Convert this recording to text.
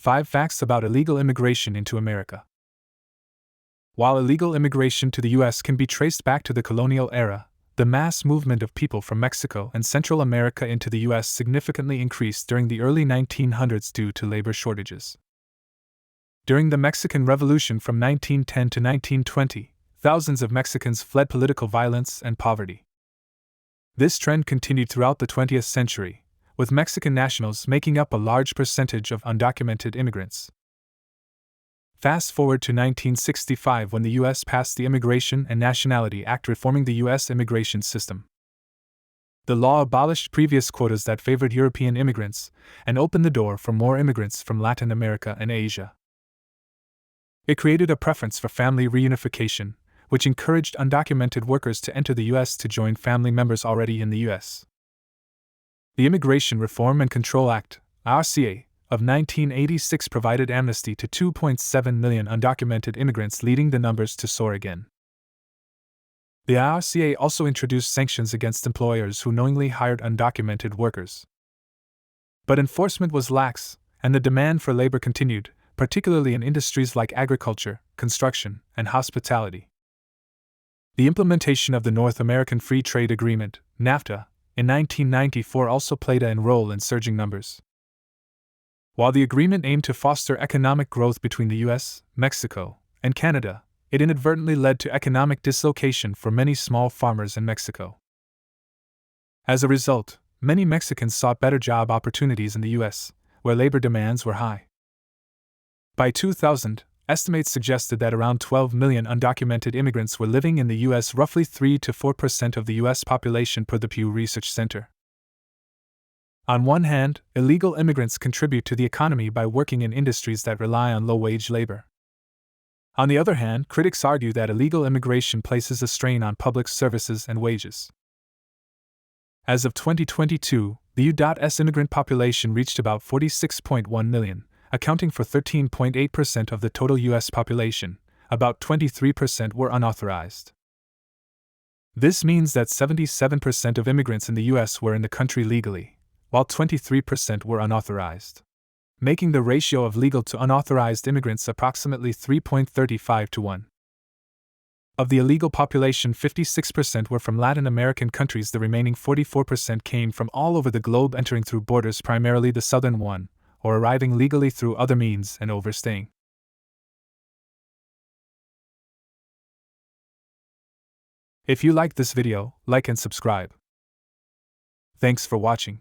5 Facts about illegal immigration into America. While illegal immigration to the U.S. can be traced back to the colonial era, the mass movement of people from Mexico and Central America into the U.S. significantly increased during the early 1900s due to labor shortages. During the Mexican Revolution from 1910 to 1920, thousands of Mexicans fled political violence and poverty. This trend continued throughout the 20th century, with Mexican nationals making up a large percentage of undocumented immigrants. Fast forward to 1965 when the U.S. passed the Immigration and Nationality Act reforming the U.S. immigration system. The law abolished previous quotas that favored European immigrants and opened the door for more immigrants from Latin America and Asia. It created a preference for family reunification, which encouraged undocumented workers to enter the U.S. to join family members already in the U.S. The Immigration Reform and Control Act, IRCA, of 1986 provided amnesty to 2.7 million undocumented immigrants, leading the numbers to soar again. The IRCA also introduced sanctions against employers who knowingly hired undocumented workers. But enforcement was lax, and the demand for labor continued, particularly in industries like agriculture, construction, and hospitality. The implementation of the North American Free Trade Agreement, NAFTA, in 1994 also played a role in surging numbers. While the agreement aimed to foster economic growth between the U.S., Mexico, and Canada, it inadvertently led to economic dislocation for many small farmers in Mexico. As a result, many Mexicans sought better job opportunities in the U.S., where labor demands were high. By 2000, estimates suggested that around 12 million undocumented immigrants were living in the U.S., roughly 3 to 4% of the U.S. population per the Pew Research Center. On one hand, illegal immigrants contribute to the economy by working in industries that rely on low-wage labor. On the other hand, critics argue that illegal immigration places a strain on public services and wages. As of 2022, the U.S. immigrant population reached about 46.1 million, accounting for 13.8% of the total U.S. population. About 23% were unauthorized. This means that 77% of immigrants in the U.S. were in the country legally, while 23% were unauthorized, making the ratio of legal to unauthorized immigrants approximately 3.35 to 1. Of the illegal population, 56% were from Latin American countries. The remaining 44% came from all over the globe, entering through borders, primarily the southern one, or arriving legally through other means and overstaying. If you liked this video, like and subscribe. Thanks for watching.